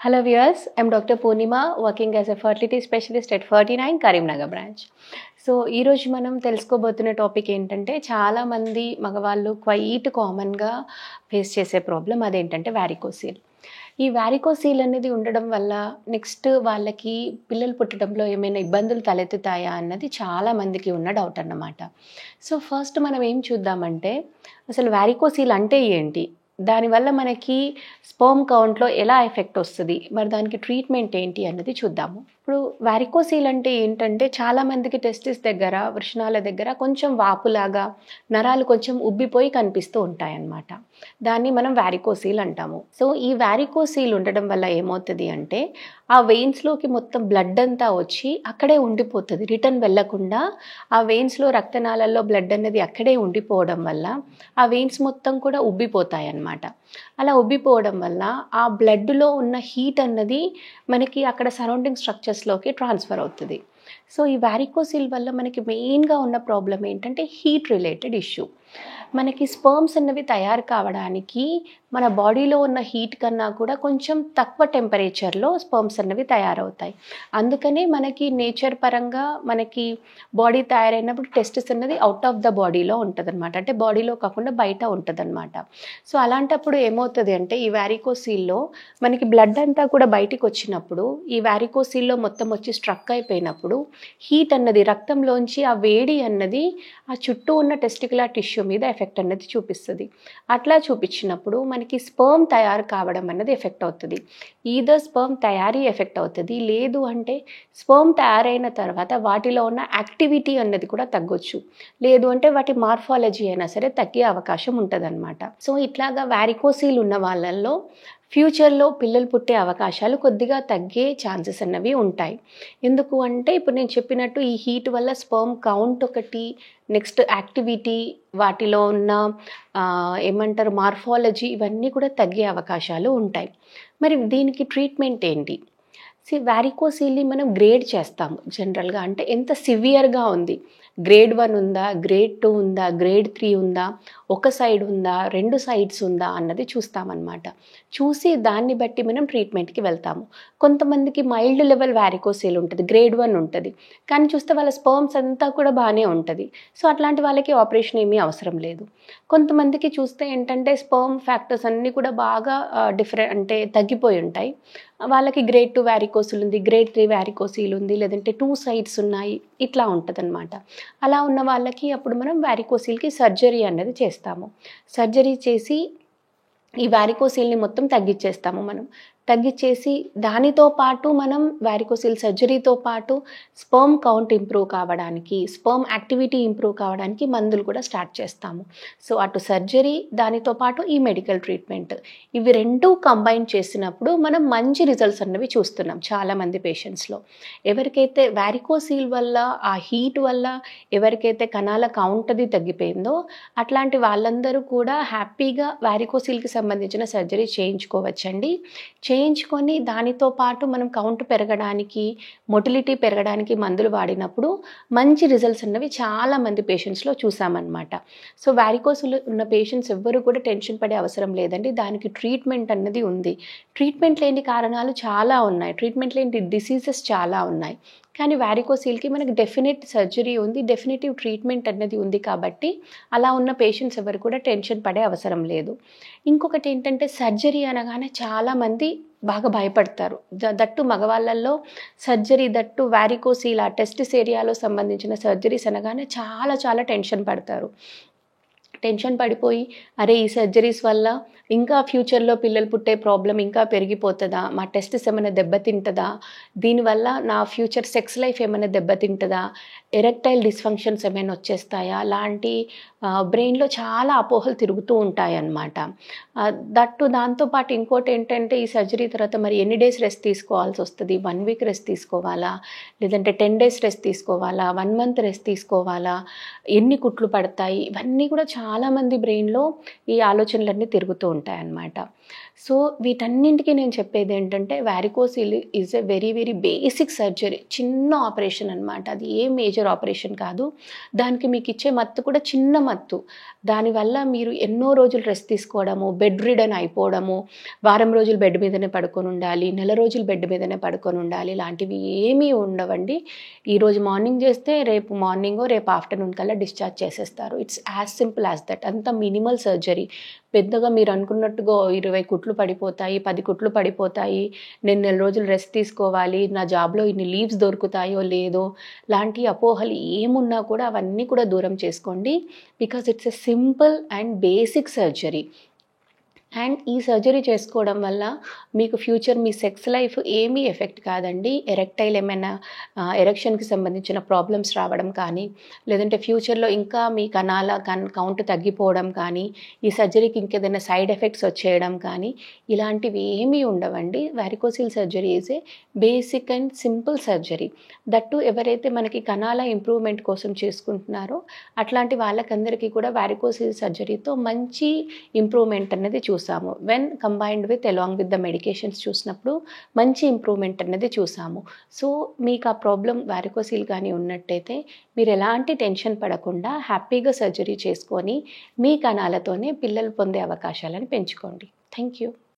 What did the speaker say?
Hello viewers, I'm Dr. Poonima working as a fertility specialist at 49 Karimnagar branch. So ఈరోజు మనం తెలుసుకోబోతున్న topic ఏంటంటే చాలామంది మగవాళ్ళు క్వైట్ కామన్గా ఫేస్ చేసే ప్రాబ్లం అదేంటంటే వారికోసీల్. ఈ వారికోసీల్ అనేది ఉండడం వల్ల నెక్స్ట్ వాళ్ళకి పిల్లలు పుట్టడంలో ఏమైనా ఇబ్బందులు తలెత్తుతాయా అన్నది చాలామందికి ఉన్న డౌట్ అన్నమాట. సో ఫస్ట్ మనం ఏం చూద్దామంటే అసలు వారికోసీల్ అంటే ఏంటి, దానివల్ల మనకి స్పర్మ్ కౌంట్లో ఎలా ఎఫెక్ట్ వస్తుంది, మరి దానికి ట్రీట్మెంట్ ఏంటి అన్నది చూద్దాము. ఇప్పుడు వారికోసీల్ అంటే ఏంటంటే చాలామందికి టెస్టిస్ దగ్గర వృషణాల దగ్గర కొంచెం వాపులాగా నరాలు కొంచెం ఉబ్బిపోయి కనిపిస్తూ ఉంటాయన్నమాట. దాన్ని మనం వారికోసీల్ అంటాము. సో ఈ వారికోసీల్ ఉండడం వల్ల ఏమవుతుంది అంటే ఆ వెయిన్స్లోకి మొత్తం బ్లడ్ అంతా వచ్చి అక్కడే ఉండిపోతుంది, రిటర్న్ వెళ్లకుండా. ఆ వెయిన్స్లో రక్తనాళాల్లో బ్లడ్ అనేది అక్కడే ఉండిపోవడం వల్ల ఆ వెయిన్స్ మొత్తం కూడా ఉబ్బిపోతాయి అన్నమాట. అలా ఉబ్బిపోవడం వల్ల ఆ బ్లడ్లో ఉన్న హీట్ అన్నది మనకి అక్కడ సరౌండింగ్ స్ట్రక్చర్స్లోకి ట్రాన్స్ఫర్ అవుతుంది. సో ఈ వారికోసిల్ వల్ల మనకి మెయిన్గా ఉన్న ప్రాబ్లం ఏంటంటే హీట్ రిలేటెడ్ ఇష్యూ. మనకి స్పర్మ్స్ అన్నవి తయారు కావడానికి మన బాడీలో ఉన్న హీట్ కన్నా కూడా కొంచెం తక్కువ టెంపరేచర్లో స్పర్మ్స్ అన్నవి తయారవుతాయి. అందుకనే మనకి నేచర్ పరంగా మనకి బాడీ తయారైనప్పుడు టెస్టిస్ అన్నది అవుట్ ఆఫ్ ద బాడీలో ఉంటుంది అనమాట, అంటే బాడీలో కాకుండా బయట ఉంటుంది అనమాట. సో అలాంటప్పుడు ఏమవుతుంది అంటే ఈ వారికోసీల్లో మనకి బ్లడ్ అంతా కూడా బయటికి వచ్చినప్పుడు ఈ వారికోసీల్లో మొత్తం వచ్చి స్ట్రక్ అయిపోయినప్పుడు హీట్ అన్నది రక్తంలోంచి ఆ వేడి అన్నది ఆ చుట్టూ ఉన్న టెస్టికులర్ టిష్యూ మీద ఎఫెక్ట్ అన్నది చూపిస్తుంది. అట్లా చూపించినప్పుడు మనకి స్పర్మ్ తయారు కావడం అన్నది ఎఫెక్ట్ అవుతుంది. ఈదర్ స్పర్మ్ తయారీ ఎఫెక్ట్ అవుతుంది, లేదు అంటే స్పర్మ్ తయారైన తర్వాత వాటిలో ఉన్న యాక్టివిటీ అన్నది కూడా తగ్గొచ్చు, లేదు అంటే వాటి మార్ఫాలజీ అయినా సరే తగ్గే అవకాశం ఉంటుంది అనమాట. సో ఇట్లాగా వారికోసీల్ ఉన్న వాళ్ళల్లో ఫ్యూచర్లో పిల్లలు పుట్టే అవకాశాలు కొద్దిగా తగ్గే ఛాన్సెస్ అన్నవి ఉంటాయి. ఎందుకు అంటే ఇప్పుడు నేను చెప్పినట్టు ఈ హీట్ వల్ల స్పర్మ్ కౌంట్ ఒకటి, నెక్స్ట్ యాక్టివిటీ, వాటిలో ఉన్న ఏమంటారు మార్ఫాలజీ, ఇవన్నీ కూడా తగ్గే అవకాశాలు ఉంటాయి. మరి దీనికి ట్రీట్మెంట్ ఏంటి? వారికోసీల్ని మనం గ్రేడ్ చేస్తాము జనరల్గా, అంటే ఎంత సివియర్గా ఉంది, గ్రేడ్ 1 ఉందా, గ్రేడ్ 2 ఉందా, గ్రేడ్ 3 ఉందా, ఒక సైడ్ ఉందా, 2 సైడ్స్ ఉందా అన్నది చూస్తామన్నమాట. చూసి దాన్ని బట్టి మనం ట్రీట్మెంట్కి వెళ్తాము. కొంతమందికి మైల్డ్ లెవెల్ వారికోసీల్ ఉంటుంది, గ్రేడ్ 1 ఉంటుంది, కానీ చూస్తే వాళ్ళ స్పర్మ్స్ అంతా కూడా బాగానే ఉంటుంది. సో అట్లాంటి వాళ్ళకి ఆపరేషన్ ఏమీ అవసరం లేదు. కొంతమందికి చూస్తే ఏంటంటే స్పర్మ్ ఫ్యాక్టర్స్ అన్నీ కూడా బాగా డిఫరెంట్ అంటే తగ్గిపోయి ఉంటాయి. వాళ్ళకి గ్రేడ్ 2 వారికోసీల్ ఉంది, గ్రేడ్ 3 వారికోసీల్ ఉంది, లేదంటే 2 సైడ్స్ ఉన్నాయి, ఇట్లా ఉంటుందన్నమాట. అలా ఉన్న వాళ్ళకి అప్పుడు మనం వారికోసీల్కి సర్జరీ అనేది చేస్తాము. సర్జరీ చేసి ఈ వారికోసీల్ని మొత్తం తగ్గించేస్తాము. మనం తగ్గించేసి దానితో పాటు మనం వారికోసీల్ సర్జరీతో పాటు స్పర్మ్ కౌంట్ ఇంప్రూవ్ కావడానికి, స్పర్మ్ యాక్టివిటీ ఇంప్రూవ్ కావడానికి మందులు కూడా స్టార్ట్ చేస్తాము. సో అటు సర్జరీ, దానితో పాటు ఈ మెడికల్ ట్రీట్మెంట్, ఇవి రెండూ కంబైన్ చేసినప్పుడు మనం మంచి రిజల్ట్స్ అన్నవి చూస్తున్నాం చాలామంది పేషెంట్స్లో. ఎవరికైతే వారికోసీల్ వల్ల ఆ హీట్ వల్ల ఎవరికైతే కణాల కౌంట్ అది తగ్గిపోయిందో అట్లాంటి వాళ్ళందరూ కూడా హ్యాపీగా వారికోసీల్కి సంబంధించిన సర్జరీ చేయించుకోవచ్చండి. చేయించుకొని దానితో పాటు మనం కౌంట్ పెరగడానికి, మొటిలిటీ పెరగడానికి మందులు వాడినప్పుడు మంచి రిజల్ట్స్ అన్నవి చాలామంది పేషెంట్స్లో చూసామన్నమాట. సో వారికోసీల్ ఉన్న పేషెంట్స్ ఎవ్వరూ కూడా టెన్షన్ పడే అవసరం లేదండి, దానికి ట్రీట్మెంట్ అన్నది ఉంది. ట్రీట్మెంట్ లేని కారణాలు చాలా ఉన్నాయి, ట్రీట్మెంట్ లేని డిసీజెస్ చాలా ఉన్నాయి, కానీ వారికోసీల్కి మనకి డెఫినెట్ సర్జరీ ఉంది, డెఫినెటివ్ ట్రీట్మెంట్ అన్నది ఉంది. కాబట్టి అలా ఉన్న పేషెంట్స్ ఎవరు కూడా టెన్షన్ పడే అవసరం లేదు. ఇంకొకటి ఏంటంటే సర్జరీ అనగానే చాలామంది బాగా భయపడతారు. దట్టు మగవాళ్ళల్లో సర్జరీ, దట్టు వారికోసీల్ ఆ టెస్టిస్ ఏరియాలో సంబంధించిన సర్జరీస్ అనగానే చాలా చాలా టెన్షన్ పడతారు. టెన్షన్ పడిపోయి అరే ఈ సర్జరీస్ వల్ల ఇంకా ఫ్యూచర్లో పిల్లలు పుట్టే ప్రాబ్లం ఇంకా పెరిగిపోతుందా, మా టెస్టిస్ ఏమైనా దెబ్బతింటుందా, దీనివల్ల నా ఫ్యూచర్ సెక్స్ లైఫ్ ఏమైనా దెబ్బతింటుందా, ఎరెక్టైల్ డిస్ఫంక్షన్స్ ఏమైనా వచ్చేస్తాయా, లాంటి బ్రెయిన్లో చాలా అపోహలు తిరుగుతూ ఉంటాయన్నమాట. దట్టు దాంతోపాటు ఇంకోటి ఏంటంటే ఈ సర్జరీ తర్వాత మరి ఎన్ని డేస్ రెస్ట్ తీసుకోవాల్సి వస్తుంది, 1 వీక్ రెస్ట్ తీసుకోవాలా, లేదంటే 10 డేస్ రెస్ట్ తీసుకోవాలా, 1 మంత్ రెస్ట్ తీసుకోవాలా, ఎన్ని కుట్లు పడతాయి, ఇవన్నీ కూడా చాలామంది బ్రెయిన్లో ఈ ఆలోచనలన్నీ తిరుగుతూ ఉంటాయన్నమాట. సో వీటన్నింటికి నేను చెప్పేది ఏంటంటే వారికోసీల్ is a very very basic surgery, చిన్న ఆపరేషన్ అనమాట, అది ఏ మేజర్ ఆపరేషన్ కాదు. దానికి మీకు ఇచ్చే మత్తు కూడా చిన్న మత్తు, దానివల్ల మీరు ఎన్నో రోజులు రెస్ట్ తీసుకోవడము, బెడ్ రిడన్ అయిపోవడము, వారం రోజులు బెడ్ మీదనే పడుకొని ఉండాలి, నెల రోజులు బెడ్ మీదనే పడుకొని ఉండాలి, ఇలాంటివి ఏమీ ఉండవండి. ఈరోజు మార్నింగ్ చేస్తే రేపు మార్నింగో రేపు ఆఫ్టర్నూన్ కల్లా డిశ్చార్జ్ చేసేస్తారు. It's as simple as that. అంత మినిమల్ సర్జరీ. పెద్దగా మీరు అనుకున్నట్టుగా 20 కుట్లు పడిపోతాయి, 10 కుట్లు పడిపోతాయి, నేను నెల రోజులు రెస్ట్ తీసుకోవాలి, నా జాబ్లో ఇన్ని లీవ్స్ దొరుకుతాయో లేదో లాంటి అపోహలు ఏమున్నా కూడా అవన్నీ కూడా దూరం చేసుకోండి. Because it's a simple and basic surgery. And ఈ సర్జరీ చేసుకోవడం వల్ల మీకు ఫ్యూచర్ మీ సెక్స్ లైఫ్ ఏమీ ఎఫెక్ట్ కాదండి. ఎరెక్టైల్ ఏమైనా ఎరెక్షన్కి సంబంధించిన ప్రాబ్లమ్స్ రావడం కానీ, లేదంటే ఫ్యూచర్లో ఇంకా మీ కణాల కౌంట్ తగ్గిపోవడం కానీ, ఈ సర్జరీకి ఇంకేదైనా సైడ్ ఎఫెక్ట్స్ వచ్చేయడం కానీ ఇలాంటివి ఏమీ ఉండవండి. Varicocele surgery is a basic and simple surgery. That ఎవరైతే మనకి కణాల ఇంప్రూవ్మెంట్ కోసం చేసుకుంటున్నారో అట్లాంటి వాళ్ళకందరికీ కూడా వారికోసిల్ సర్జరీతో మంచి ఇంప్రూవ్మెంట్ అనేది చూసాము. When combined with along with the medications చూసినప్పుడు మంచి ఇంప్రూవ్మెంట్ అనేది చూసాము. సో మీకు ఆ ప్రాబ్లం వారికోసిల్ కానీ ఉన్నట్టయితే మీరు ఎలాంటి టెన్షన్ పడకుండా హ్యాపీగా సర్జరీ చేసుకొని మీ కణాలతోనే పిల్లలు పొందే అవకాశాలను పెంచుకోండి. Thank you.